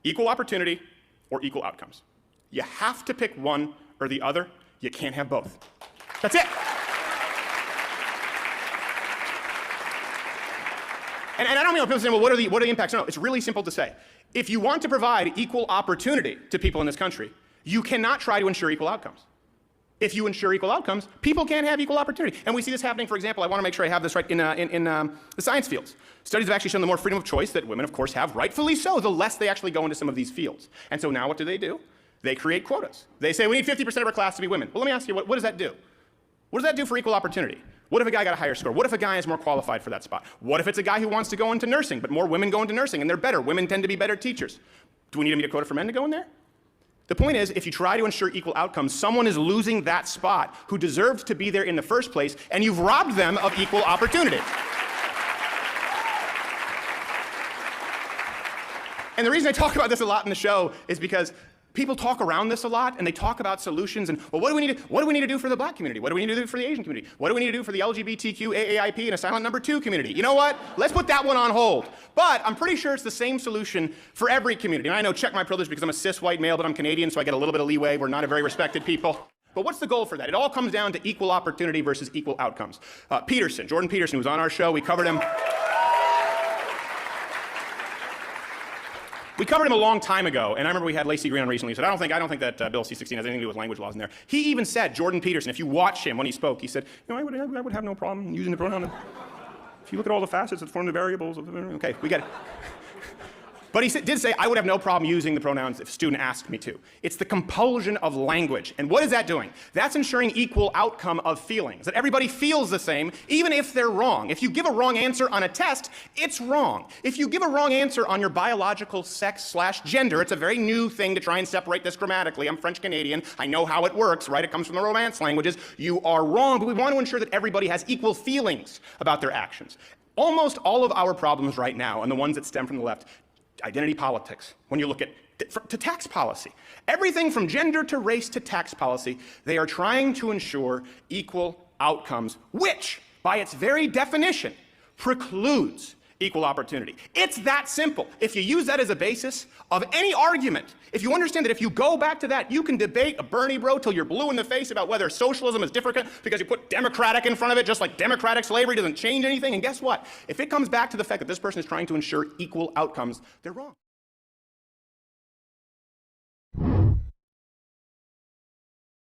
Equal opportunity or equal outcomes. You have to pick one or the other. You can't have both. That's it. And I don't mean people saying, well, what are the impacts? No, it's really simple to say. If you want to provide equal opportunity to people in this country, you cannot try to ensure equal outcomes. If you ensure equal outcomes, people can't have equal opportunity. And we see this happening, for example, I want to make sure I have this right, in the science fields. Studies have actually shown the more freedom of choice that women, of course, have, rightfully so, the less they actually go into some of these fields. And so now what do? They create quotas. They say, we need 50% of our class to be women. Well, let me ask you, what does that do? What does that do for equal opportunity? What if a guy got a higher score? What if a guy is more qualified for that spot? What if it's a guy who wants to go into nursing, but more women go into nursing and they're better? Women tend to be better teachers. Do we need to meet a quota for men to go in there? The point is, if you try to ensure equal outcomes, someone is losing that spot who deserves to be there in the first place, and you've robbed them of equal opportunity. And the reason I talk about this a lot in the show is because people talk around this a lot, and they talk about solutions and, well, what do we need to do for the black community? What do we need to do for the Asian community? What do we need to do for the LGBTQ, AAIP, and Asylum Number 2 community? You know what? Let's put that one on hold. But I'm pretty sure it's the same solution for every community. And I know, check my privilege because I'm a cis white male, but I'm Canadian, so I get a little bit of leeway. We're not a very respected people. But what's the goal for that? It all comes down to equal opportunity versus equal outcomes. Jordan Peterson, who was on our show, we covered him. We covered him a long time ago, and I remember we had Lacey Green on recently. He said, I don't think that Bill C-16 has anything to do with language laws in there. He even said, Jordan Peterson, if you watch him when he spoke, he said, you know, I would have no problem using the pronoun. If you look at all the facets that form the variables, okay, we get it. But he did say, I would have no problem using the pronouns if a student asked me to. It's the compulsion of language. And what is that doing? That's ensuring equal outcome of feelings, that everybody feels the same, even if they're wrong. If you give a wrong answer on a test, it's wrong. If you give a wrong answer on your biological sex/gender, it's a very new thing to try and separate this grammatically. I'm French-Canadian. I know how it works, right? It comes from the Romance languages. You are wrong, but we want to ensure that everybody has equal feelings about their actions. Almost all of our problems right now, and the ones that stem from the left, identity politics, when you look at to tax policy, everything from gender to race to tax policy, they are trying to ensure equal outcomes, which, by its very definition, precludes equal opportunity. It's that simple. If you use that as a basis of any argument, if you understand that if you go back to that, you can debate a Bernie bro till you're blue in the face about whether socialism is different because you put democratic in front of it, just like democratic slavery doesn't change anything. And guess what? If it comes back to the fact that this person is trying to ensure equal outcomes, they're wrong.